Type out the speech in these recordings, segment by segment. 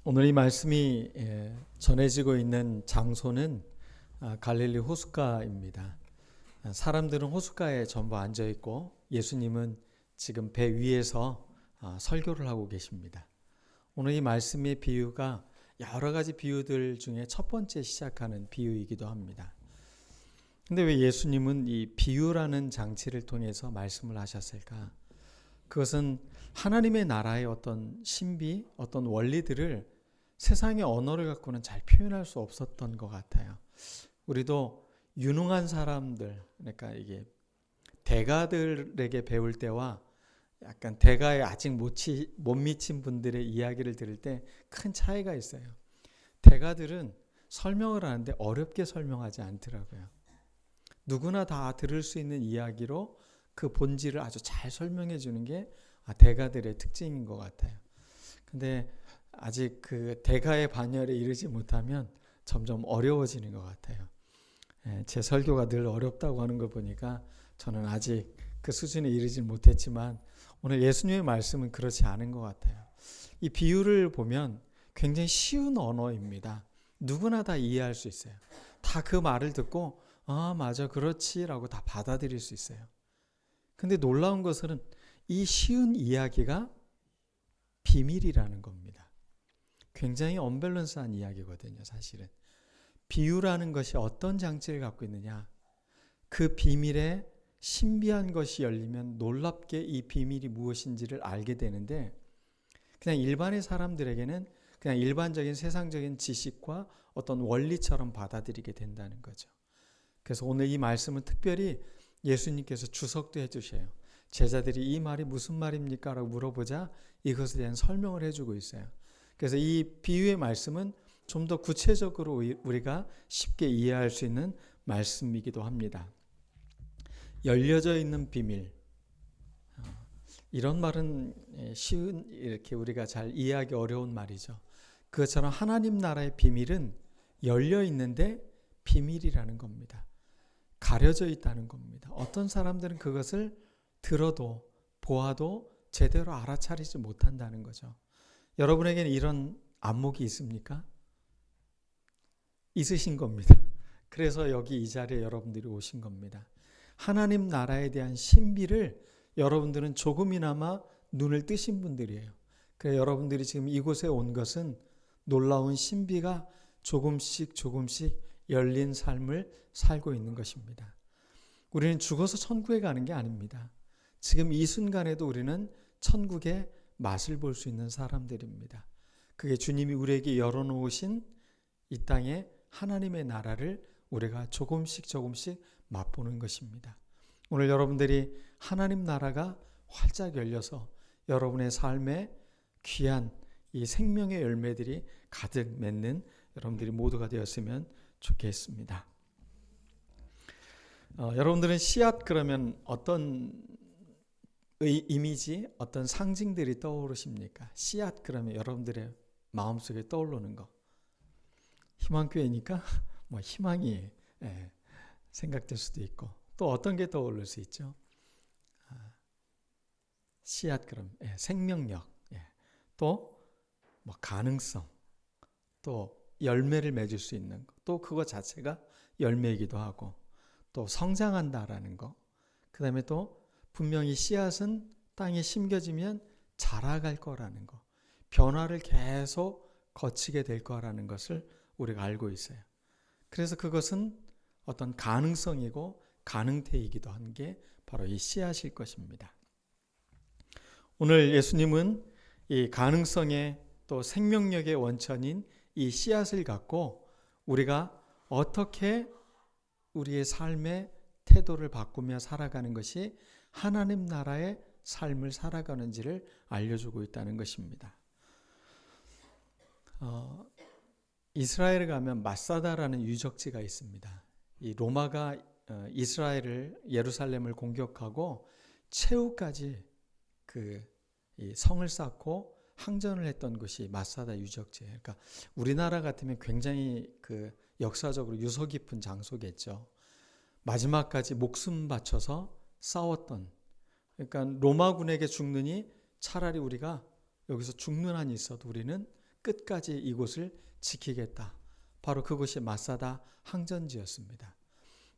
오늘 이 말씀이 전해지고 있는 장소는 갈릴리 호숫가입니다. 사람들은 호숫가에 전부 앉아 있고 예수님은 지금 배 위에서 설교를 하고 계십니다. 오늘 이 말씀의 비유가 여러 가지 비유들 중에 첫 번째 시작하는 비유이기도 합니다. 근데 왜 예수님은 이 비유라는 장치를 통해서 말씀을 하셨을까? 그것은 하나님의 나라의 어떤 신비, 어떤 원리들을 세상의 언어를 갖고는 잘 표현할 수 없었던 것 같아요. 우리도 유능한 사람들, 그러니까 이게 대가들에게 배울 때와 약간 대가에 아직 못 미친 분들의 이야기를 들을 때 큰 차이가 있어요. 대가들은 설명을 하는데 어렵게 설명하지 않더라고요. 누구나 다 들을 수 있는 이야기로 그 본질을 아주 잘 설명해 주는 게 대가들의 특징인 것 같아요. 근데 아직 그 대가의 반열에 이르지 못하면 점점 어려워지는 것 같아요. 제 설교가 늘 어렵다고 하는 걸 보니까 저는 아직 그 수준에 이르지 못했지만 오늘 예수님의 말씀은 그렇지 않은 것 같아요. 이 비유를 보면 굉장히 쉬운 언어입니다. 누구나 다 이해할 수 있어요. 다 그 말을 듣고 맞아 그렇지 라고 다 받아들일 수 있어요. 근데 놀라운 것은 이 쉬운 이야기가 비밀이라는 겁니다. 굉장히 언밸런스한 이야기거든요, 사실은. 비유라는 것이 어떤 장치를 갖고 있느냐? 그 비밀에 신비한 것이 열리면 놀랍게 이 비밀이 무엇인지를 알게 되는데 그냥 일반의 사람들에게는 그냥 일반적인 세상적인 지식과 어떤 원리처럼 받아들이게 된다는 거죠. 그래서 오늘 이 말씀은 특별히 예수님께서 주석도 해주셔요. 제자들이 이 말이 무슨 말입니까? 라고 물어보자 이것에 대한 설명을 해주고 있어요. 그래서 이 비유의 말씀은 좀 더 구체적으로 우리가 쉽게 이해할 수 있는 말씀이기도 합니다. 열려져 있는 비밀. 이런 말은 쉬운 이렇게 우리가 잘 이해하기 어려운 말이죠. 그것처럼 하나님 나라의 비밀은 열려 있는데 비밀이라는 겁니다. 가려져 있다는 겁니다. 어떤 사람들은 그것을 들어도 보아도 제대로 알아차리지 못한다는 거죠. 여러분에게는 이런 안목이 있습니까? 있으신 겁니다. 그래서 여기 이 자리에 여러분들이 오신 겁니다. 하나님 나라에 대한 신비를 여러분들은 조금이나마 눈을 뜨신 분들이에요. 그래서 여러분들이 지금 이곳에 온 것은 놀라운 신비가 조금씩 열린 삶을 살고 있는 것입니다. 우리는 죽어서 천국에 가는 게 아닙니다. 지금 이 순간에도 우리는 천국의 맛을 볼 수 있는 사람들입니다. 그게 주님이 우리에게 열어놓으신 이 땅에 하나님의 나라를 우리가 조금씩 맛보는 것입니다. 오늘 여러분들이 하나님 나라가 활짝 열려서 여러분의 삶에 귀한 이 생명의 열매들이 가득 맺는 여러분들이 모두가 되었으면 좋겠습니다. 여러분들은 씨앗 그러면 어떤 이미지, 어떤 상징들이 떠오르십니까? 씨앗 그러면 여러분들의 마음속에 떠오르는 거. 희망교회니까 뭐 희망이 생각될 수도 있고 또 어떤 게 떠오를 수 있죠? 씨앗 그럼 생명력, 또 뭐 가능성, 또 열매를 맺을 수 있는 거, 또 그거 자체가 열매이기도 하고 또 성장한다라는 거, 그 다음에 또 분명히 씨앗은 땅에 심겨지면 자라갈 거라는 거, 변화를 계속 거치게 될 거라는 것을 우리가 알고 있어요. 그래서 그것은 어떤 가능성이고 가능태이기도 한 게 바로 이 씨앗일 것입니다. 오늘 예수님은 이 가능성의 또 생명력의 원천인 이 씨앗을 갖고 우리가 어떻게 우리의 삶의 태도를 바꾸며 살아가는 것이 하나님 나라의 삶을 살아가는지를 알려주고 있다는 것입니다. 이스라엘에 가면 마사다라는 유적지가 있습니다. 이 로마가 이스라엘을 예루살렘을 공격하고 최후까지 이 성을 쌓고 항전을 했던 곳이 마사다 유적지예요. 그러니까 우리나라 같으면 굉장히 역사적으로 유서 깊은 장소겠죠. 마지막까지 목숨 바쳐서 싸웠던, 그러니까 로마군에게 죽느니 차라리 우리가 여기서 죽는 한이 있어도 우리는 끝까지 이곳을 지키겠다. 바로 그곳이 마사다 항전지였습니다.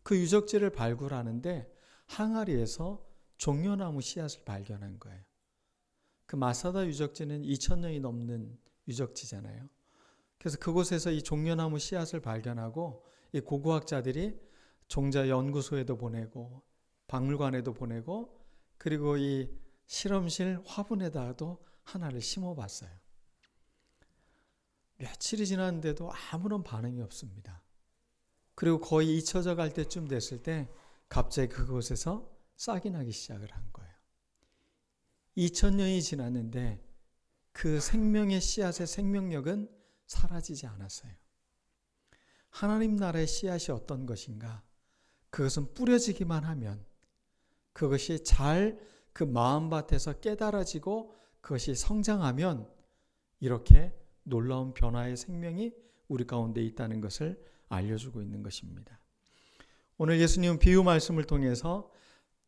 그 유적지를 발굴하는데 항아리에서 종려나무 씨앗을 발견한 거예요. 그 마사다 유적지는 2000년이 넘는 유적지잖아요. 그래서 그곳에서 이 종려나무 씨앗을 발견하고 이 고고학자들이 종자연구소에도 보내고 박물관에도 보내고 그리고 이 실험실 화분에다가도 하나를 심어봤어요. 며칠이 지났는데도 아무런 반응이 없습니다. 그리고 거의 잊혀져 갈 때쯤 됐을 때 갑자기 그곳에서 싹이 나기 시작을 한 거예요. 2000년이 지났는데 그 생명의 씨앗의 생명력은 사라지지 않았어요. 하나님 나라의 씨앗이 어떤 것인가? 그것은 뿌려지기만 하면 그것이 잘 그 마음밭에서 깨달아지고 그것이 성장하면 이렇게 놀라운 변화의 생명이 우리 가운데 있다는 것을 알려주고 있는 것입니다. 오늘 예수님은 비유 말씀을 통해서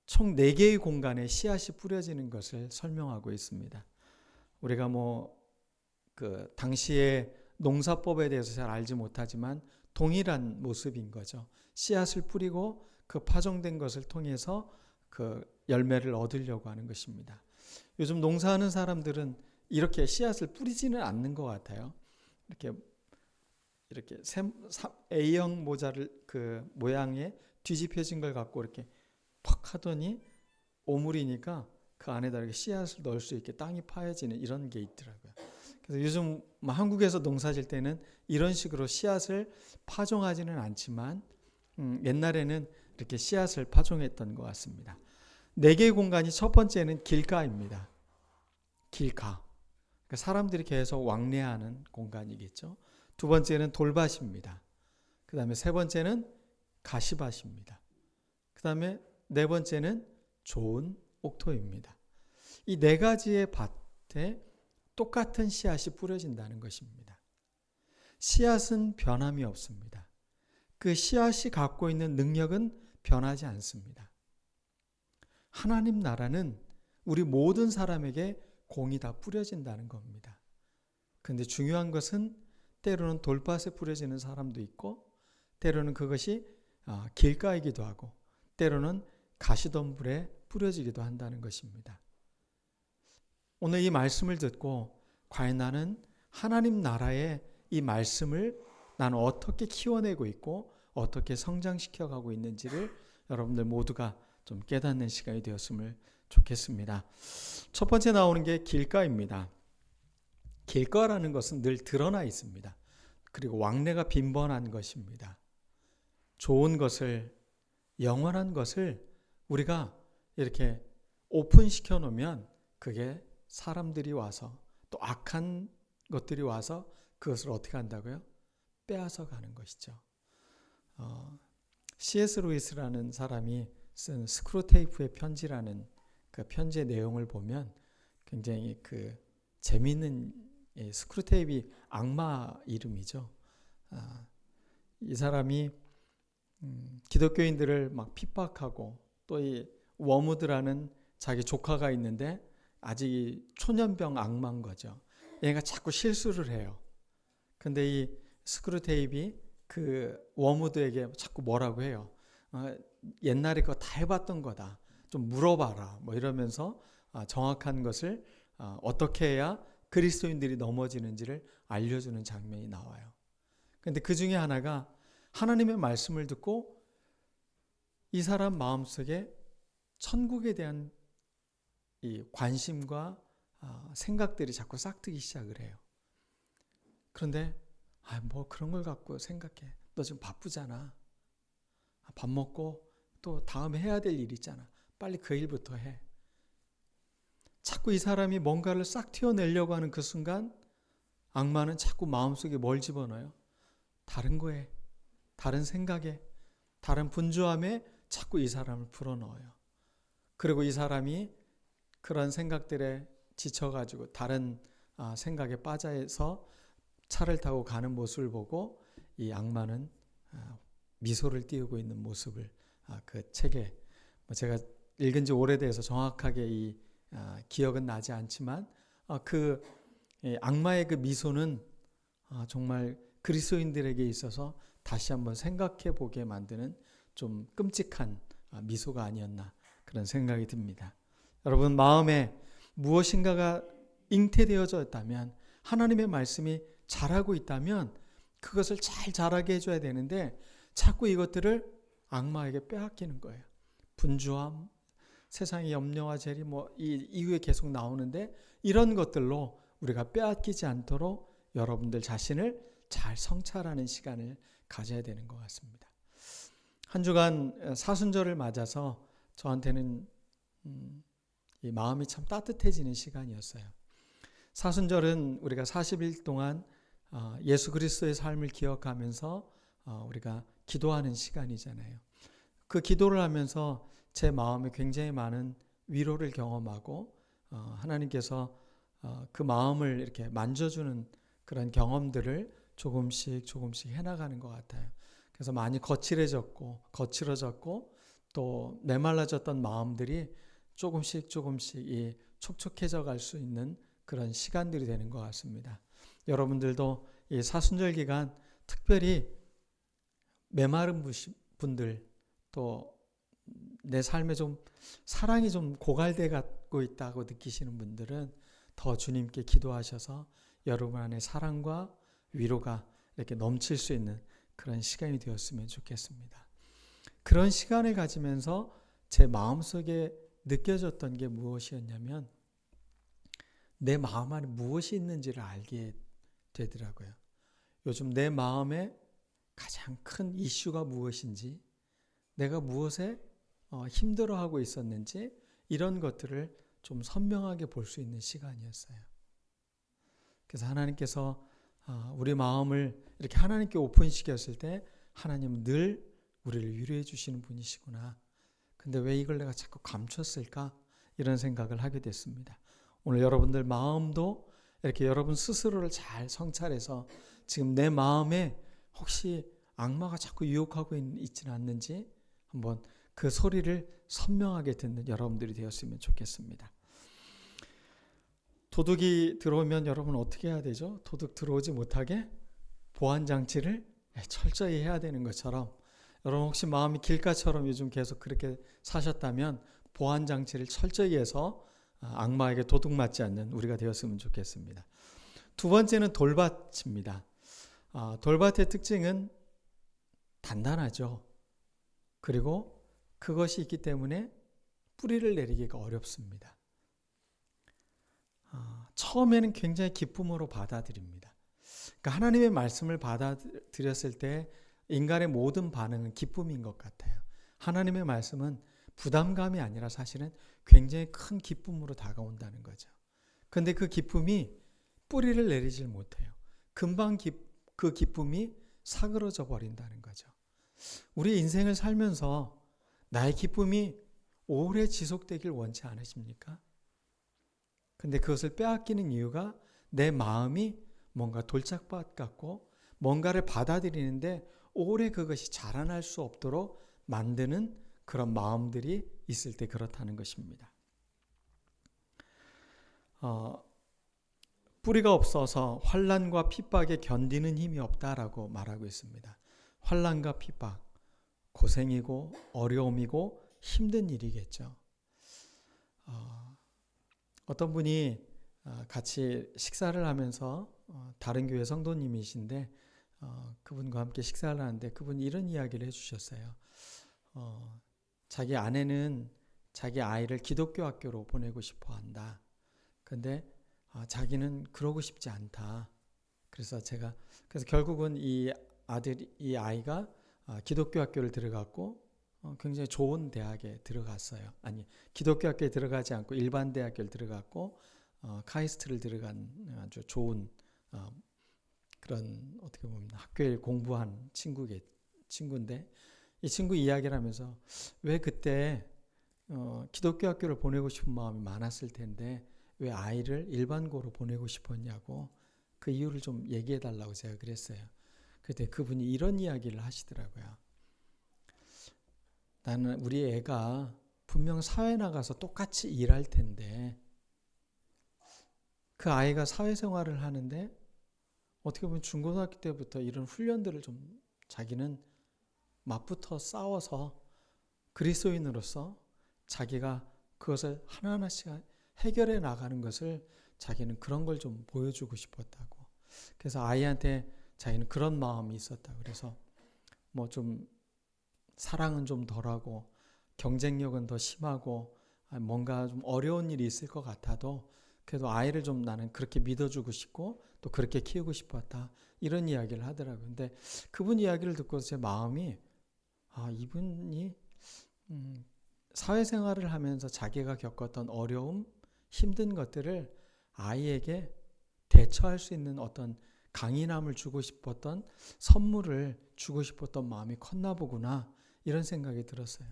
총 4개의 공간에 씨앗이 뿌려지는 것을 설명하고 있습니다. 우리가 그 당시의 농사법에 대해서 잘 알지 못하지만 동일한 모습인 거죠. 씨앗을 뿌리고 그 파종된 것을 통해서 그 열매를 얻으려고 하는 것입니다. 요즘 농사하는 사람들은 이렇게 씨앗을 뿌리지는 않는 것 같아요. 이렇게 A형 모자를 그 모양의 뒤집혀진 걸 갖고 이렇게 팍 하더니 오물이니까 그 안에다 이렇게 씨앗을 넣을 수 있게 땅이 파여지는 이런 게 있더라고요. 그래서 요즘 한국에서 농사 질 때는 이런 식으로 씨앗을 파종하지는 않지만 옛날에는 이렇게 씨앗을 파종했던 것 같습니다. 4개의 공간이 첫 번째는 길가입니다. 길가. 그러니까 사람들이 계속 왕래하는 공간이겠죠. 두 번째는 돌밭입니다. 그 다음에 세 번째는 가시밭입니다. 그 다음에 네 번째는 좋은 옥토입니다. 이 4가지의 밭에 똑같은 씨앗이 뿌려진다는 것입니다. 씨앗은 변함이 없습니다. 그 씨앗이 갖고 있는 능력은 변하지 않습니다. 하나님 나라는 우리 모든 사람에게 공이 다 뿌려진다는 겁니다. 그런데 중요한 것은 때로는 돌밭에 뿌려지는 사람도 있고 때로는 그것이 길가이기도 하고 때로는 가시덤불에 뿌려지기도 한다는 것입니다. 오늘 이 말씀을 듣고 과연 나는 하나님 나라의 이 말씀을 나는 어떻게 키워내고 있고 어떻게 성장시켜가고 있는지를 여러분들 모두가 좀 깨닫는 시간이 되었으면 좋겠습니다. 첫 번째 나오는 게 길가입니다. 길가라는 것은 늘 드러나 있습니다. 그리고 왕래가 빈번한 것입니다. 좋은 것을, 영원한 것을 우리가 이렇게 오픈시켜 놓으면 그게 사람들이 와서 또 악한 것들이 와서 그것을 어떻게 한다고요? 빼앗아 가는 것이죠. C.S. 루이스라는 사람이 쓴 스크루테이프의 편지라는 그 편지의 내용을 보면 굉장히 그 재미있는 스크루테이프 악마 이름이죠. 이 사람이 기독교인들을 막 핍박하고 또 이 워무드라는 자기 조카가 있는데 아직 초년병 악마인 거죠. 얘가 자꾸 실수를 해요. 근데 이 스크루테이프 그 워무드에게 자꾸 뭐라고 해요. 옛날에 그거 다 해봤던 거다. 좀 물어봐라. 뭐 이러면서 정확한 것을 어떻게 해야 그리스도인들이 넘어지는지를 알려주는 장면이 나와요. 그런데 그 중에 하나가 하나님의 말씀을 듣고 이 사람 마음속에 천국에 대한 이 관심과 생각들이 자꾸 싹트기 시작을 해요. 그런데 뭐 그런 걸 갖고 생각해. 너 지금 바쁘잖아. 밥 먹고 또 다음에 해야 될 일 있잖아. 빨리 그 일부터 해. 자꾸 이 사람이 뭔가를 싹 튀어내려고 하는 그 순간 악마는 자꾸 마음속에 뭘 집어넣어요? 다른 거에, 다른 생각에, 다른 분주함에 자꾸 이 사람을 불어넣어요. 그리고 이 사람이 그런 생각들에 지쳐가지고 다른 생각에 빠져서 차를 타고 가는 모습을 보고 이 악마는 미소를 띄우고 있는 모습을 그 책에 제가 읽은 지 오래돼서 정확하게 이 기억은 나지 않지만 그 악마의 그 미소는 정말 그리스도인들에게 있어서 다시 한번 생각해 보게 만드는 좀 끔찍한 미소가 아니었나 그런 생각이 듭니다. 여러분, 마음에 무엇인가가 잉태되어져 있다면, 하나님의 말씀이 자라고 있다면 그것을 잘 자라게 해줘야 되는데 자꾸 이것들을 악마에게 빼앗기는 거예요. 분주함, 세상의 염려와 재리 이후에 계속 나오는데, 이런 것들로 우리가 빼앗기지 않도록 여러분들 자신을 잘 성찰하는 시간을 가져야 되는 것 같습니다. 한 주간 사순절을 맞아서 저한테는 이 마음이 참 따뜻해지는 시간이었어요. 사순절은 우리가 40일 동안 예수 그리스도의 삶을 기억하면서 우리가 기도하는 시간이잖아요. 그 기도를 하면서 제 마음에 굉장히 많은 위로를 경험하고 하나님께서 그 마음을 이렇게 만져주는 그런 경험들을 조금씩 해나가는 것 같아요. 그래서 많이 거칠어졌고 또 메말라졌던 마음들이 조금씩 이 촉촉해져 갈 수 있는 그런 시간들이 되는 것 같습니다. 여러분들도 이 사순절 기간 특별히 메마른 분들, 또 내 삶에 좀 사랑이 좀 고갈돼 가고 있다고 느끼시는 분들은 더 주님께 기도하셔서 여러분 안에 사랑과 위로가 이렇게 넘칠 수 있는 그런 시간이 되었으면 좋겠습니다. 그런 시간을 가지면서 제 마음속에 느껴졌던 게 무엇이었냐면, 내 마음 안에 무엇이 있는지를 알게 되더라고요. 요즘 내 마음에 가장 큰 이슈가 무엇인지, 내가 무엇에 힘들어하고 있었는지, 이런 것들을 좀 선명하게 볼 수 있는 시간이었어요. 그래서 하나님께서 우리 마음을 이렇게 하나님께 오픈시켰을 때 하나님은 늘 우리를 위로해 주시는 분이시구나. 근데 왜 이걸 내가 자꾸 감췄을까? 이런 생각을 하게 됐습니다. 오늘 여러분들 마음도 이렇게 여러분 스스로를 잘 성찰해서 지금 내 마음에 혹시 악마가 자꾸 유혹하고 있지는 않는지 한번 그 소리를 선명하게 듣는 여러분들이 되었으면 좋겠습니다. 도둑이 들어오면 여러분 어떻게 해야 되죠? 도둑 들어오지 못하게 보안장치를 철저히 해야 되는 것처럼, 여러분 혹시 마음이 길가처럼 요즘 계속 그렇게 사셨다면 보안장치를 철저히 해서 악마에게 도둑 맞지 않는 우리가 되었으면 좋겠습니다. 두 번째는 돌밭입니다. 돌밭의 특징은 단단하죠. 그리고 그것이 있기 때문에 뿌리를 내리기가 어렵습니다. 처음에는 굉장히 기쁨으로 받아들입니다. 그러니까 하나님의 말씀을 받아들였을 때 인간의 모든 반응은 기쁨인 것 같아요. 하나님의 말씀은 부담감이 아니라 사실은 굉장히 큰 기쁨으로 다가온다는 거죠. 그런데 그 기쁨이 뿌리를 내리질 못해요. 금방 그 기쁨이 사그러져 버린다는 거죠. 우리 인생을 살면서 나의 기쁨이 오래 지속되길 원치 않으십니까? 근데 그것을 빼앗기는 이유가 내 마음이 뭔가 돌짝밭 같고 뭔가를 받아들이는데 오래 그것이 자라날 수 없도록 만드는 그런 마음들이 있을 때 그렇다는 것입니다. 뿌리가 없어서 환난과 핍박에 견디는 힘이 없다라고 말하고 있습니다. 환난과 핍박, 고생이고 어려움이고 힘든 일이겠죠. 어떤 분이 같이 식사를 하면서 다른 교회 성도님이신데 그분과 함께 식사를 하는데 그분이 이런 이야기를 해주셨어요. 자기 아내는 자기 아이를 기독교 학교로 보내고 싶어 한다. 근데 자기는 그러고 싶지 않다. 그래서 결국은 이 아이가 기독교 학교를 들어갔고 굉장히 좋은 대학에 들어갔어요. 아니, 기독교 학교에 들어가지 않고 일반 대학교를 들어갔고 카이스트를 들어간 아주 좋은 그런 어떻게 보면 학교에 공부한 친구인데, 이 친구 이야기를 하면서 왜 그때 기독교 학교를 보내고 싶은 마음이 많았을 텐데 왜 아이를 일반고로 보내고 싶었냐고 그 이유를 좀 얘기해 달라고 제가 그랬어요. 그때 그분이 이런 이야기를 하시더라고요. 나는 우리 애가 분명 사회 나가서 똑같이 일할 텐데 그 아이가 사회생활을 하는데 어떻게 보면 중고등학교 때부터 이런 훈련들을 좀 자기는 맞붙어 싸워서 그리스도인으로서 자기가 그것을 하나하나씩 해결해 나가는 것을 자기는 그런 걸 좀 보여주고 싶었다고. 그래서 아이한테 자기는 그런 마음이 있었다. 그래서 뭐 좀 사랑은 좀 덜하고 경쟁력은 더 심하고 뭔가 좀 어려운 일이 있을 것 같아도 그래도 아이를 좀 나는 그렇게 믿어주고 싶고 또 그렇게 키우고 싶었다. 이런 이야기를 하더라고요. 근데 그분 이야기를 듣고 제 마음이 이분이 사회생활을 하면서 자기가 겪었던 어려움, 힘든 것들을 아이에게 대처할 수 있는 어떤 강인함을 주고 싶었던 선물을 주고 싶었던 마음이 컸나 보구나 이런 생각이 들었어요.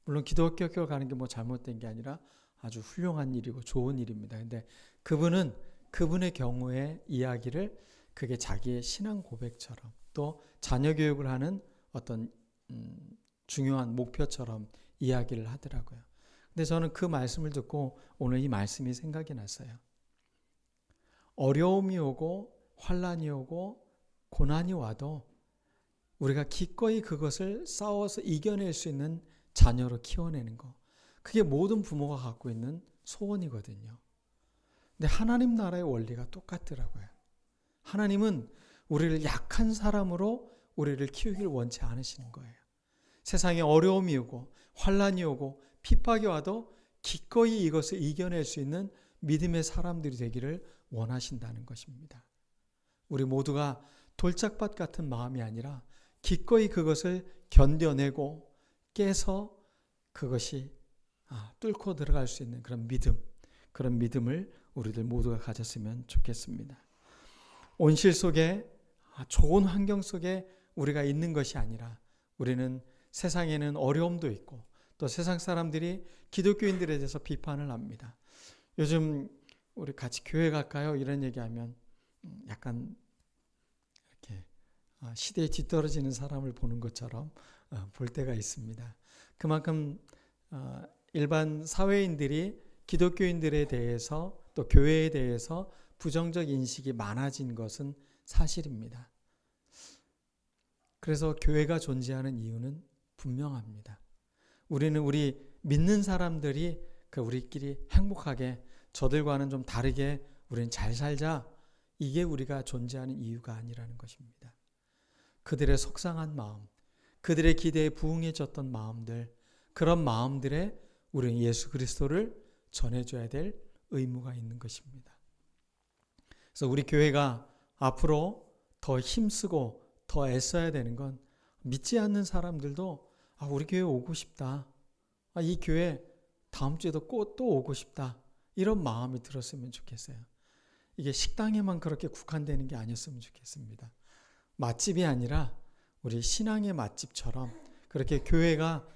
물론 기독교 학교 가는 게 뭐 잘못된 게 아니라 아주 훌륭한 일이고 좋은 일입니다. 근데 그분은 그분의 경우의 이야기를 그게 자기의 신앙 고백처럼 또 자녀 교육을 하는 어떤 중요한 목표처럼 이야기를 하더라고요. 근데 저는 그 말씀을 듣고 오늘 이 말씀이 생각이 났어요. 어려움이 오고 환난이 오고 고난이 와도 우리가 기꺼이 그것을 싸워서 이겨낼 수 있는 자녀로 키워내는 거. 그게 모든 부모가 갖고 있는 소원이거든요. 근데 하나님 나라의 원리가 똑같더라고요. 하나님은 우리를 약한 사람으로 우리를 키우길 원치 않으시는 거예요. 세상에 어려움이 오고 환난이 오고 핍박이 와도 기꺼이 이것을 이겨낼 수 있는 믿음의 사람들이 되기를 원하신다는 것입니다. 우리 모두가 돌짝밭 같은 마음이 아니라 기꺼이 그것을 견뎌내고 깨서 그것이 뚫고 들어갈 수 있는 그런 믿음, 그런 믿음을 우리들 모두가 가졌으면 좋겠습니다. 온실 속에 좋은 환경 속에 우리가 있는 것이 아니라 우리는 세상에는 어려움도 있고 또 세상 사람들이 기독교인들에 대해서 비판을 합니다. 요즘 우리 같이 교회 갈까요? 이런 얘기하면 약간 이렇게 시대에 뒤떨어지는 사람을 보는 것처럼 볼 때가 있습니다. 그만큼 일반 사회인들이 기독교인들에 대해서 또 교회에 대해서 부정적 인식이 많아진 것은 사실입니다. 그래서 교회가 존재하는 이유는 분명합니다. 우리는 우리 믿는 사람들이 우리끼리 행복하게 저들과는 좀 다르게 우리는 잘 살자. 이게 우리가 존재하는 이유가 아니라는 것입니다. 그들의 속상한 마음, 그들의 기대에 부응해졌던 마음들, 그런 마음들에 우리는 예수 그리스도를 전해줘야 될 의무가 있는 것입니다. 그래서 우리 교회가 앞으로 더 힘쓰고 더 애써야 되는 건 믿지 않는 사람들도 우리 교회 오고 싶다. 이 교회 다음 주에도 꼭 또 오고 싶다. 이런 마음이 들었으면 좋겠어요. 이게 식당에만 그렇게 국한되는 게 아니었으면 좋겠습니다. 맛집이 아니라 우리 신앙의 맛집처럼 그렇게 교회가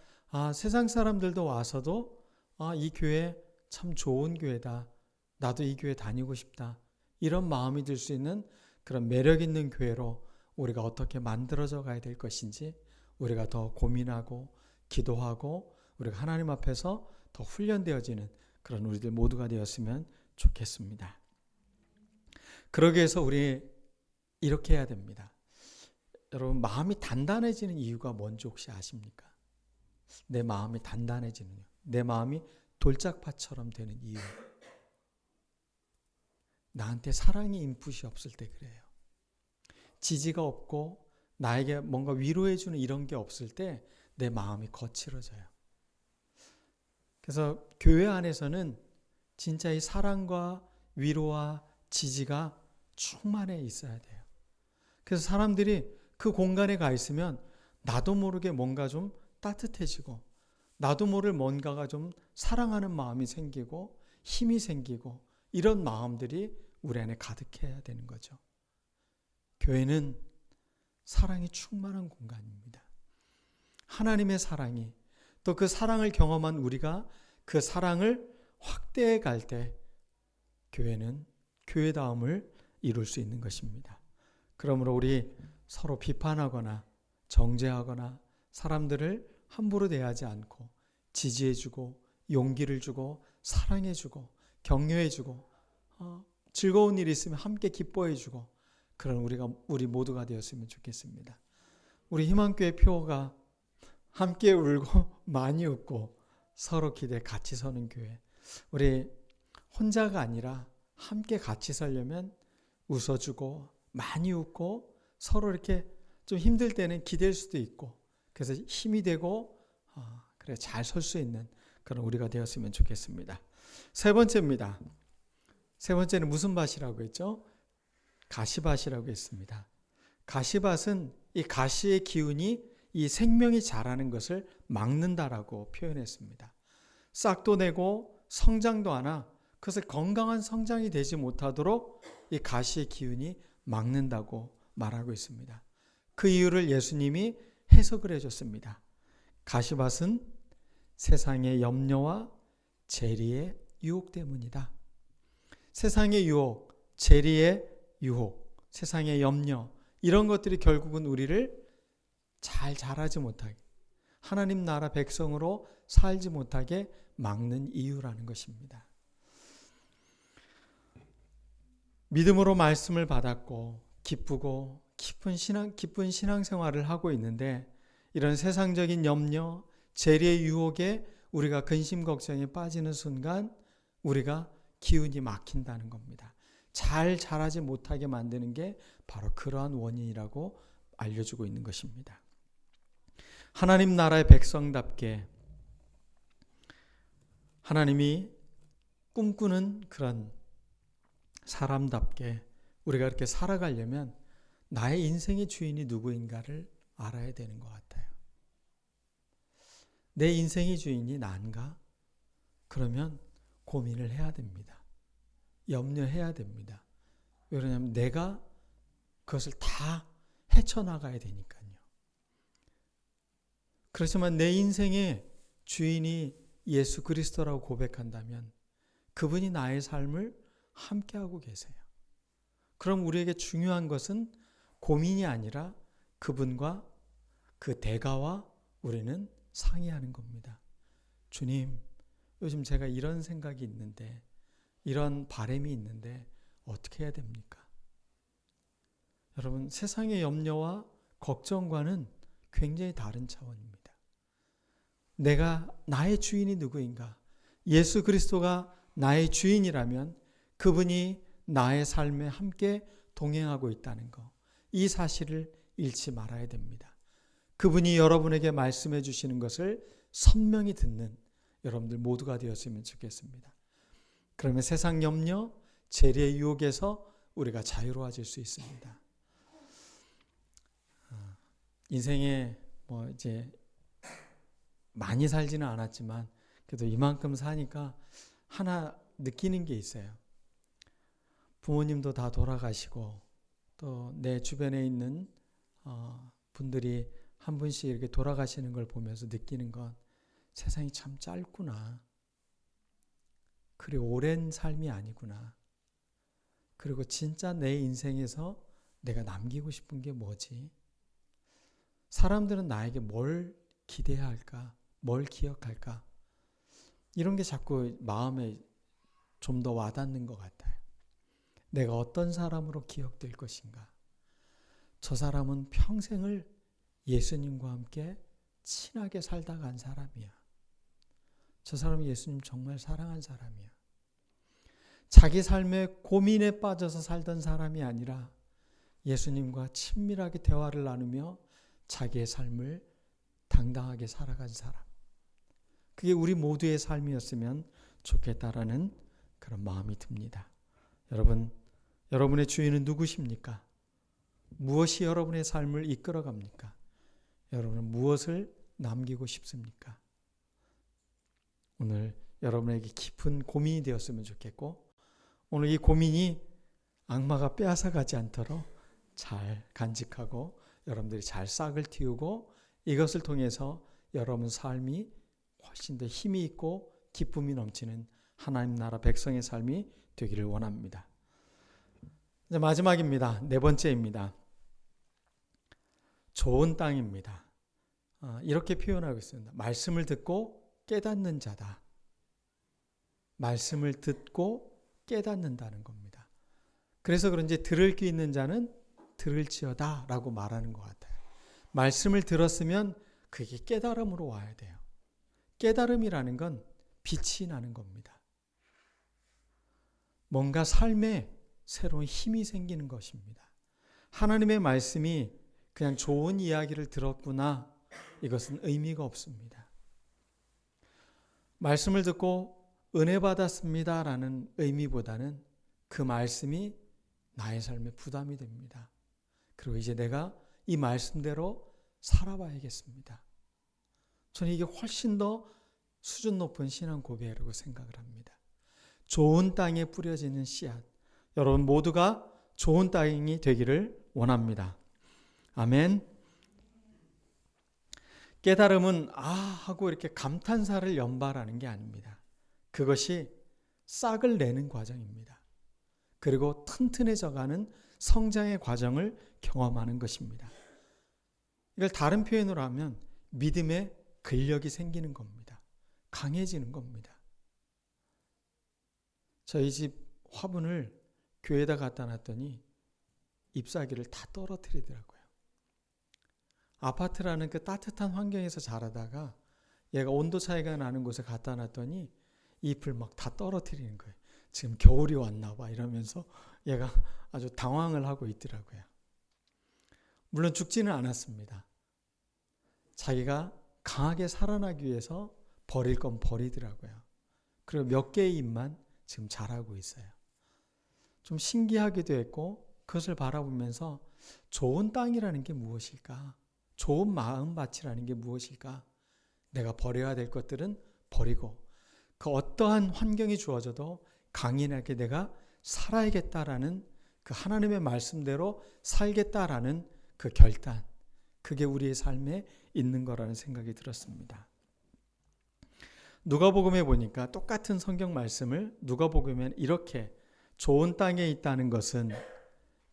세상 사람들도 와서도 이 교회 참 좋은 교회다. 나도 이 교회 다니고 싶다. 이런 마음이 들 수 있는 그런 매력 있는 교회로 우리가 어떻게 만들어져 가야 될 것인지 우리가 더 고민하고 기도하고 우리가 하나님 앞에서 더 훈련되어지는 그런 우리들 모두가 되었으면 좋겠습니다. 그러기 위해서 우리 이렇게 해야 됩니다. 여러분 마음이 단단해지는 이유가 뭔지 혹시 아십니까? 내 마음이 단단해지는 이유. 내 마음이 돌짝밭처럼 되는 이유. 나한테 사랑의 인풋이 없을 때 그래요. 지지가 없고 나에게 뭔가 위로해주는 이런 게 없을 때 내 마음이 거칠어져요. 그래서 교회 안에서는 진짜 이 사랑과 위로와 지지가 충만해 있어야 돼요. 그래서 사람들이 그 공간에 가 있으면 나도 모르게 뭔가 좀 따뜻해지고 나도 모를 뭔가가 좀 사랑하는 마음이 생기고 힘이 생기고 이런 마음들이 우리 안에 가득해야 되는 거죠. 교회는 사랑이 충만한 공간입니다. 하나님의 사랑이 또 그 사랑을 경험한 우리가 그 사랑을 확대해 갈 때 교회는 교회다움을 이룰 수 있는 것입니다. 그러므로 우리 서로 비판하거나 정죄하거나 사람들을 함부로 대하지 않고 지지해주고 용기를 주고 사랑해주고 격려해주고 즐거운 일이 있으면 함께 기뻐해주고 그런 우리 모두가 되었으면 좋겠습니다. 우리 희망교회 표어가 함께 울고 많이 웃고 서로 기대 같이 서는 교회. 우리 혼자가 아니라 함께 같이 살려면 웃어주고 많이 웃고 서로 이렇게 좀 힘들 때는 기댈 수도 있고 그래서 힘이 되고 그래 잘 설 수 있는 그런 우리가 되었으면 좋겠습니다. 세 번째입니다. 세 번째는 무슨 밭이라고 했죠? 가시밭이라고 했습니다. 가시밭은 이 가시의 기운이 이 생명이 자라는 것을 막는다라고 표현했습니다. 싹도 내고 성장도 하나 그것을 건강한 성장이 되지 못하도록 이 가시의 기운이 막는다고 말하고 있습니다. 그 이유를 예수님이 해석을 해줬습니다. 가시밭은 세상의 염려와 재리의 유혹 때문이다. 세상의 유혹, 재리의 유혹, 세상의 염려 이런 것들이 결국은 우리를 잘 자라지 못하게 하나님 나라 백성으로 살지 못하게 막는 이유라는 것입니다. 믿음으로 말씀을 받았고 기쁘고 기쁜 신앙생활을 하고 있는데 이런 세상적인 염려, 재리의 유혹에 우리가 근심 걱정에 빠지는 순간 우리가 기운이 막힌다는 겁니다. 잘 자라지 못하게 만드는 게 바로 그러한 원인이라고 알려주고 있는 것입니다. 하나님 나라의 백성답게 하나님이 꿈꾸는 그런 사람답게 우리가 이렇게 살아가려면 나의 인생의 주인이 누구인가를 알아야 되는 것 같아요. 내 인생의 주인이 난가? 그러면 고민을 해야 됩니다. 염려해야 됩니다. 왜냐하면 내가 그것을 다 헤쳐나가야 되니까요. 그렇지만 내 인생의 주인이 예수 그리스도라고 고백한다면 그분이 나의 삶을 함께하고 계세요. 그럼 우리에게 중요한 것은 고민이 아니라 그분과 그 대가와 우리는 상의하는 겁니다. 주님, 요즘 제가 이런 생각이 있는데 이런 바람이 있는데 어떻게 해야 됩니까? 여러분, 세상의 염려와 걱정과는 굉장히 다른 차원입니다. 내가 나의 주인이 누구인가? 예수 그리스도가 나의 주인이라면 그분이 나의 삶에 함께 동행하고 있다는 것. 이 사실을 잃지 말아야 됩니다. 그분이 여러분에게 말씀해 주시는 것을 선명히 듣는 여러분들 모두가 되었으면 좋겠습니다. 그러면 세상 염려, 재리의 유혹에서 우리가 자유로워질 수 있습니다. 인생에 이제 많이 살지는 않았지만 그래도 이만큼 사니까 하나 느끼는 게 있어요. 부모님도 다 돌아가시고 또 내 주변에 있는 분들이 한 분씩 이렇게 돌아가시는 걸 보면서 느끼는 건 세상이 참 짧구나. 그리 오랜 삶이 아니구나. 그리고 진짜 내 인생에서 내가 남기고 싶은 게 뭐지? 사람들은 나에게 뭘 기대해야 할까? 뭘 기억할까? 이런 게 자꾸 마음에 좀 더 와닿는 것 같아요. 내가 어떤 사람으로 기억될 것인가? 저 사람은 평생을 예수님과 함께 친하게 살다 간 사람이야. 저 사람은 예수님 정말 사랑한 사람이야. 자기 삶의 고민에 빠져서 살던 사람이 아니라 예수님과 친밀하게 대화를 나누며 자기의 삶을 당당하게 살아간 사람. 그게 우리 모두의 삶이었으면 좋겠다라는 그런 마음이 듭니다. 여러분, 여러분의 주인은 누구십니까? 무엇이 여러분의 삶을 이끌어갑니까? 여러분은 무엇을 남기고 싶습니까? 오늘 여러분에게 깊은 고민이 되었으면 좋겠고 오늘 이 고민이 악마가 빼앗아가지 않도록 잘 간직하고 여러분들이 잘 싹을 틔우고 이것을 통해서 여러분 삶이 훨씬 더 힘이 있고 기쁨이 넘치는 하나님 나라 백성의 삶이 되기를 원합니다. 이제 마지막입니다. 네 번째입니다. 좋은 땅입니다. 이렇게 표현하고 있습니다. 말씀을 듣고 깨닫는 자다. 말씀을 듣고 깨닫는다는 겁니다. 그래서 그런지 들을 귀 있는 자는 들을지어다 라고 말하는 것 같아요. 말씀을 들었으면 그게 깨달음으로 와야 돼요. 깨달음이라는 건 빛이 나는 겁니다. 뭔가 삶에 새로운 힘이 생기는 것입니다. 하나님의 말씀이 그냥 좋은 이야기를 들었구나, 이것은 의미가 없습니다. 말씀을 듣고 은혜 받았습니다 라는 의미보다는 그 말씀이 나의 삶에 부담이 됩니다. 그리고 이제 내가 이 말씀대로 살아봐야겠습니다. 저는 이게 훨씬 더 수준 높은 신앙 고백이라고 생각을 합니다. 좋은 땅에 뿌려지는 씨앗, 여러분 모두가 좋은 땅이 되기를 원합니다. 아멘. 깨달음은 하고 이렇게 감탄사를 연발하는 게 아닙니다. 그것이 싹을 내는 과정입니다. 그리고 튼튼해져가는 성장의 과정을 경험하는 것입니다. 이걸 다른 표현으로 하면 믿음의 근력이 생기는 겁니다. 강해지는 겁니다. 저희 집 화분을 교회에다 갖다 놨더니 잎사귀를 다 떨어뜨리더라고요. 아파트라는 그 따뜻한 환경에서 자라다가 얘가 온도 차이가 나는 곳에 갖다 놨더니 잎을 막 다 떨어뜨리는 거예요. 지금 겨울이 왔나 봐 이러면서 얘가 아주 당황을 하고 있더라고요. 물론 죽지는 않았습니다. 자기가 강하게 살아나기 위해서 버릴 건 버리더라고요. 그리고 몇 개의 잎만 지금 자라고 있어요. 좀 신기하기도 했고 그것을 바라보면서 좋은 땅이라는 게 무엇일까? 좋은 마음밭이라는 게 무엇일까? 내가 버려야 될 것들은 버리고 그 어떠한 환경이 주어져도 강인하게 내가 살아야겠다라는 그 하나님의 말씀대로 살겠다라는 그 결단, 그게 우리의 삶에 있는 거라는 생각이 들었습니다. 누가복음에 보니까 똑같은 성경 말씀을 누가복음에는 이렇게 좋은 땅에 있다는 것은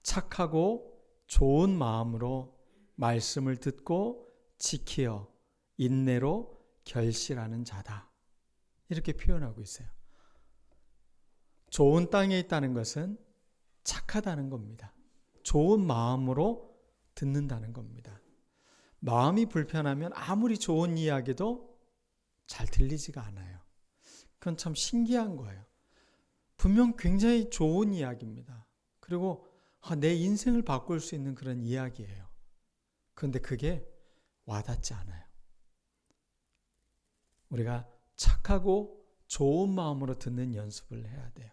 착하고 좋은 마음으로 말씀을 듣고 지키어 인내로 결실하는 자다. 이렇게 표현하고 있어요. 좋은 땅에 있다는 것은 착하다는 겁니다. 좋은 마음으로 듣는다는 겁니다. 마음이 불편하면 아무리 좋은 이야기도 잘 들리지가 않아요. 그건 참 신기한 거예요. 분명 굉장히 좋은 이야기입니다. 그리고 내 인생을 바꿀 수 있는 그런 이야기예요. 그런데 그게 와닿지 않아요. 우리가 착하고 좋은 마음으로 듣는 연습을 해야 돼요.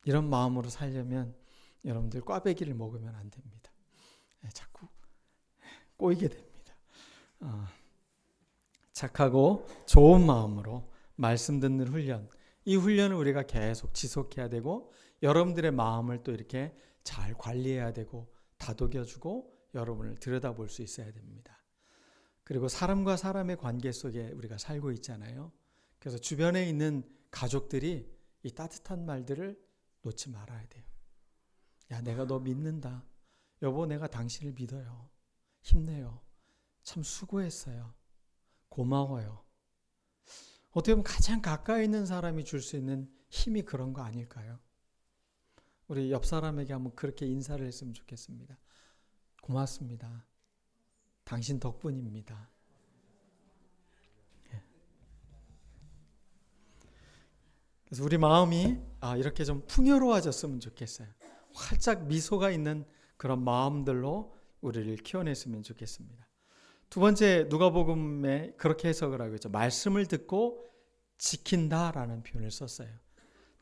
이런 마음으로 살려면 여러분들 꽈배기를 먹으면 안 됩니다. 자꾸 꼬이게 됩니다. 착하고 좋은 마음으로 말씀 듣는 훈련, 이 훈련을 우리가 계속 지속해야 되고 여러분들의 마음을 또 이렇게 잘 관리해야 되고 다독여주고 여러분을 들여다볼 수 있어야 됩니다. 그리고 사람과 사람의 관계 속에 우리가 살고 있잖아요. 그래서 주변에 있는 가족들이 이 따뜻한 말들을 놓지 말아야 돼요. 야, 내가 너 믿는다. 여보, 내가 당신을 믿어요. 힘내요. 참 수고했어요. 고마워요. 어떻게 보면 가장 가까이 있는 사람이 줄 수 있는 힘이 그런 거 아닐까요? 우리 옆 사람에게 한번 그렇게 인사를 했으면 좋겠습니다. 고맙습니다. 당신 덕분입니다. 그래서 우리 마음이 이렇게 좀 풍요로워졌으면 좋겠어요. 활짝 미소가 있는 그런 마음들로 우리를 키워냈으면 좋겠습니다. 두 번째, 누가복음에 그렇게 해석을 하고 있죠. 말씀을 듣고 지킨다라는 표현을 썼어요.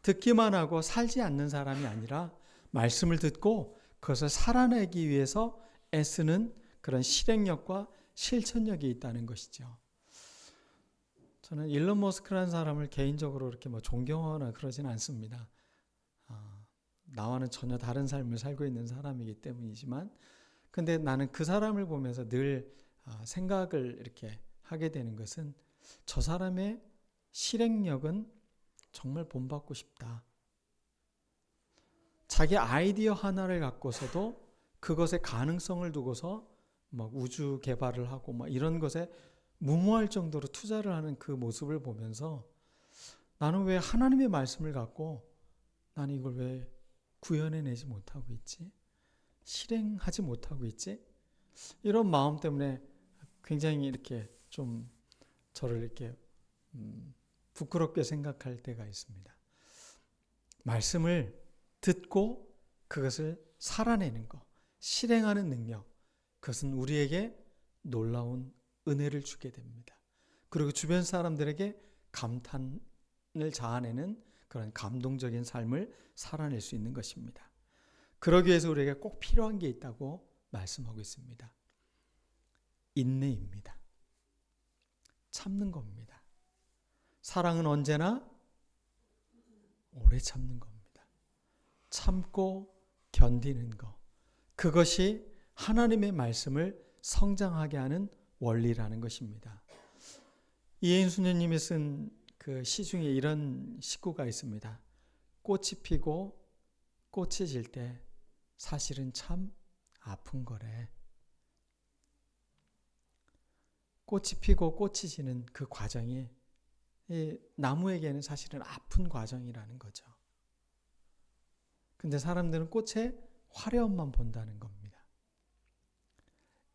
듣기만 하고 살지 않는 사람이 아니라 말씀을 듣고 그것을 살아내기 위해서 애쓰는 그런 실행력과 실천력이 있다는 것이죠. 저는 일론 머스크라는 사람을 개인적으로 이렇게 존경하거나 그러진 않습니다. 나와는 전혀 다른 삶을 살고 있는 사람이기 때문이지만, 근데 나는 그 사람을 보면서 늘 생각을 이렇게 하게 되는 것은 저 사람의 실행력은 정말 본받고 싶다. 자기 아이디어 하나를 갖고서도 그것의 가능성을 두고서 우주 개발을 하고 이런 것에 무모할 정도로 투자를 하는 그 모습을 보면서 나는 왜 하나님의 말씀을 갖고 나는 이걸 왜 구현해내지 못하고 있지? 실행하지 못하고 있지? 이런 마음 때문에 굉장히 이렇게 좀 저를 이렇게 부끄럽게 생각할 때가 있습니다. 말씀을 듣고 그것을 살아내는 것, 실행하는 능력, 그것은 우리에게 놀라운 은혜를 주게 됩니다. 그리고 주변 사람들에게 감탄을 자아내는 그런 감동적인 삶을 살아낼 수 있는 것입니다. 그러기 위해서 우리에게 꼭 필요한 게 있다고 말씀하고 있습니다. 인내입니다. 참는 겁니다. 사랑은 언제나 오래 참는 겁니다. 참고 견디는 것. 그것이 하나님의 말씀을 성장하게 하는 원리라는 것입니다. 이혜인 수녀님이 쓴 그 시 중에 이런 시구가 있습니다. 꽃이 피고 꽃이 질 때 사실은 참 아픈 거래. 꽃이 피고 꽃이 지는 그 과정이 이 나무에게는 사실은 아픈 과정이라는 거죠. 근데 사람들은 꽃의 화려함만 본다는 겁니다.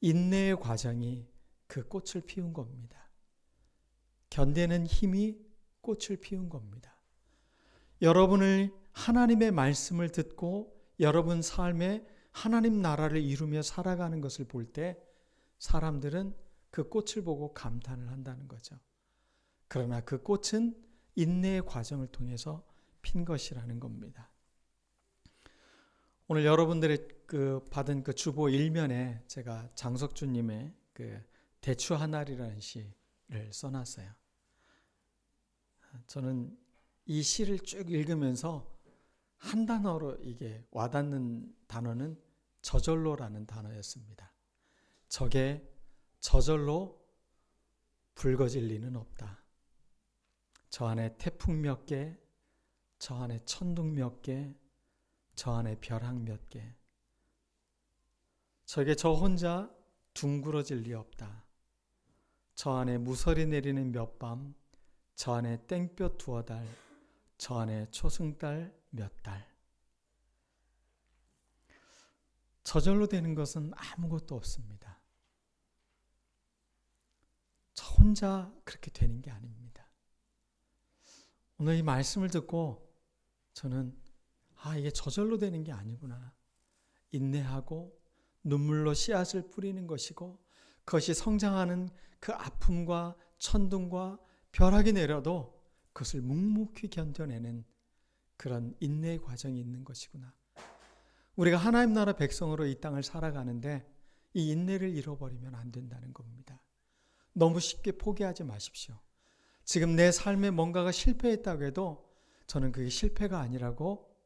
인내의 과정이 그 꽃을 피운 겁니다. 견디는 힘이 꽃을 피운 겁니다. 여러분을 하나님의 말씀을 듣고 여러분 삶에 하나님 나라를 이루며 살아가는 것을 볼 때 사람들은 그 꽃을 보고 감탄을 한다는 거죠. 그러나 그 꽃은 인내의 과정을 통해서 핀 것이라는 겁니다. 오늘 여러분들의 받은 그 주보 1면에 제가 장석주님의 그 대추 한 알이라는 시를 써놨어요. 저는 이 시를 쭉 읽으면서 한 단어로 이게 와닿는 단어는 저절로라는 단어였습니다. 저게 저절로 붉어질 리는 없다. 저 안에 태풍 몇 개, 저 안에 천둥 몇 개, 저 안에 벼락 몇 개. 저게 저 혼자 둥그러질 리 없다. 저 안에 무서리 내리는 몇 밤, 저 안에 땡볕 두어 달, 저 안에 초승달 몇 달. 저절로 되는 것은 아무것도 없습니다. 저 혼자 그렇게 되는 게 아닙니다. 오늘 이 말씀을 듣고 저는 이게 저절로 되는 게 아니구나. 인내하고 눈물로 씨앗을 뿌리는 것이고 그것이 성장하는 그 아픔과 천둥과 벼락이 내려도 그것을 묵묵히 견뎌내는 그런 인내의 과정이 있는 것이구나. 우리가 하나님 나라 백성으로 이 땅을 살아가는데 이 인내를 잃어버리면 안 된다는 겁니다. 너무 쉽게 포기하지 마십시오. 지금 내 삶에 뭔가가 실패했다고 해도 저는 그게 실패가 아니라고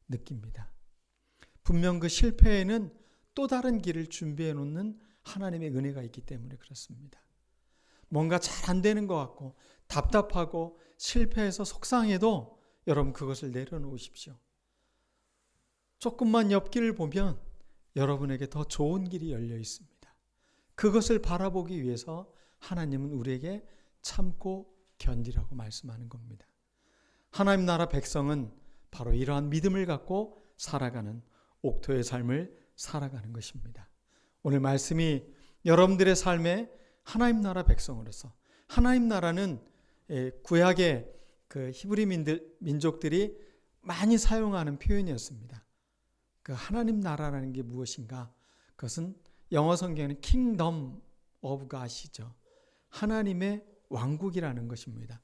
느낍니다. 분명 그 실패에는 또 다른 길을 준비해 놓는 하나님의 은혜가 있기 때문에 그렇습니다. 뭔가 잘 안 되는 것 같고 답답하고 실패해서 속상해도 여러분 그것을 내려놓으십시오. 조금만 옆길을 보면 여러분에게 더 좋은 길이 열려 있습니다. 그것을 바라보기 위해서 하나님은 우리에게 참고 견디라고 말씀하는 겁니다. 하나님 나라 백성은 바로 이러한 믿음을 갖고 살아가는 옥토의 삶을 살아가는 것입니다. 오늘 말씀이 여러분들의 삶에 하나님 나라 백성으로서 하나님 나라는 구약의 그 히브리 민족들이 많이 사용하는 표현이었습니다. 그 하나님 나라라는 게 무엇인가? 그것은 영어 성경에는 Kingdom of God이죠. 하나님의 왕국이라는 것입니다.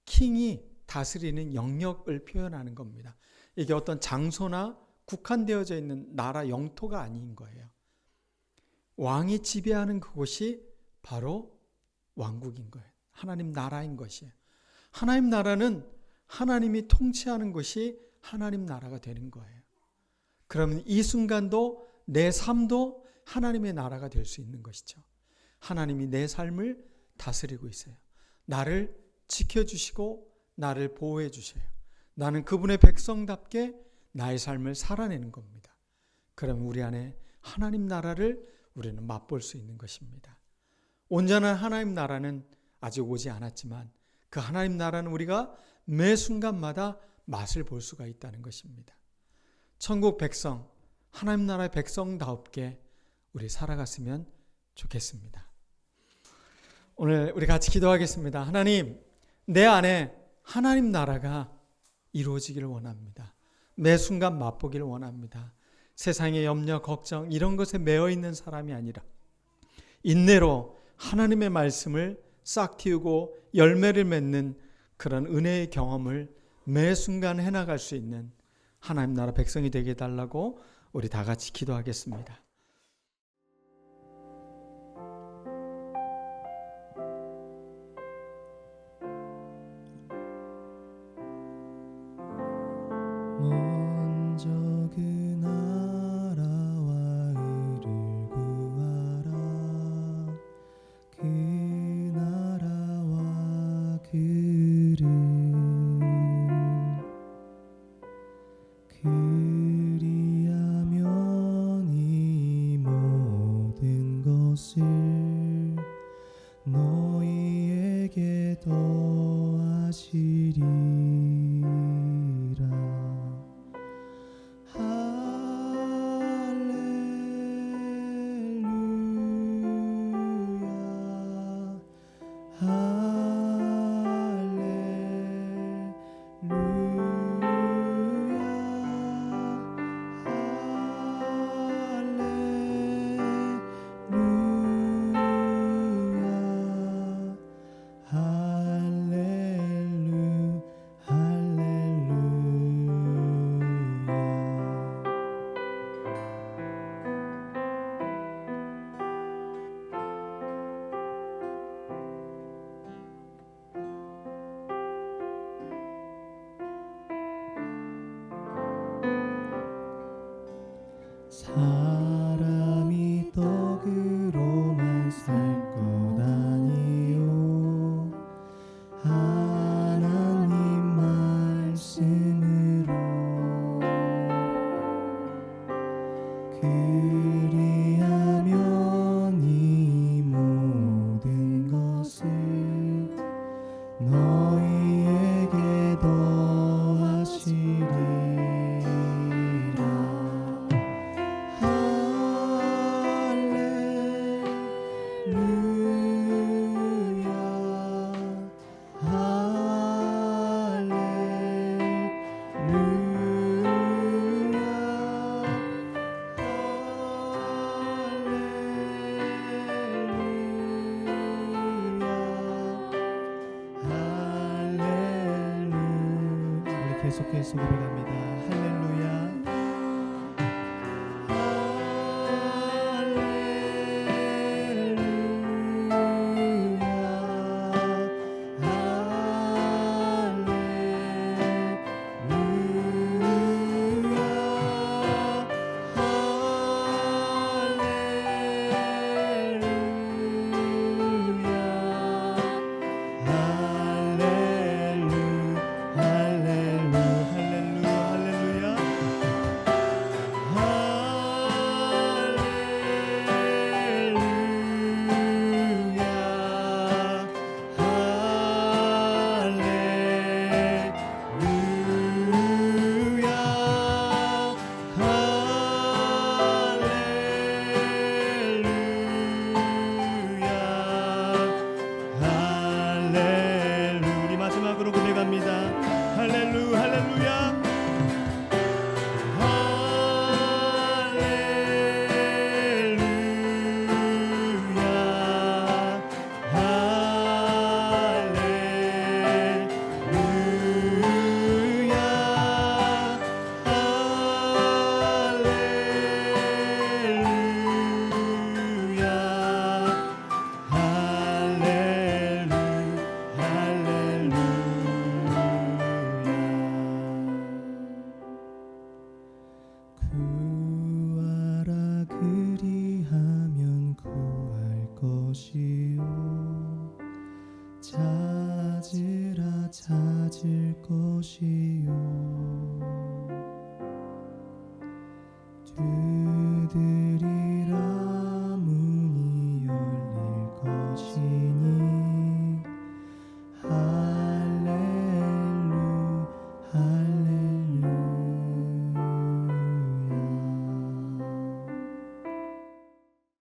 킹이 다스리는 영역을 표현하는 겁니다. 이게 어떤 장소나 국한되어져 있는 나라 영토가 아닌 거예요. 왕이 지배하는 그곳이 바로 왕국인 거예요. 하나님 나라인 것이에요. 하나님 나라는 하나님이 통치하는 것이 하나님 나라가 되는 거예요. 그러면 이 순간도 내 삶도 하나님의 나라가 될 수 있는 것이죠. 하나님이 내 삶을 다스리고 있어요. 나를 지켜주시고 나를 보호해 주셔요. 나는 그분의 백성답게 나의 삶을 살아내는 겁니다. 그러면 우리 안에 하나님 나라를 우리는 맛볼 수 있는 것입니다. 온전한 하나님 나라는 아직 오지 않았지만 그 하나님 나라는 우리가 매 순간마다 맛을 볼 수가 있다는 것입니다. 천국 백성, 하나님 나라의 백성다웁게 우리 살아갔으면 좋겠습니다. 오늘 우리 같이 기도하겠습니다. 하나님, 내 안에 하나님 나라가 이루어지기를 원합니다. 매 순간 맛보기를 원합니다. 세상의 염려, 걱정 이런 것에 매여 있는 사람이 아니라 인내로 하나님의 말씀을 싹 틔우고 열매를 맺는 그런 은혜의 경험을 매 순간 해나갈 수 있는 하나님 나라 백성이 되게 해달라고 우리 다 같이 기도하겠습니다. 먼저 그 나라와 의를 구하라. 그 나라와 그를 그리하면 이 모든 것을 너희에게 더하시리라. 사람이 떡으로만 살 것 아니요 하나님 말씀으로 그리하면 이 모든 것을 너희에게 더하시리라. 계속해서 고백합니다. 할렐루야. 찾을 것이요 두드리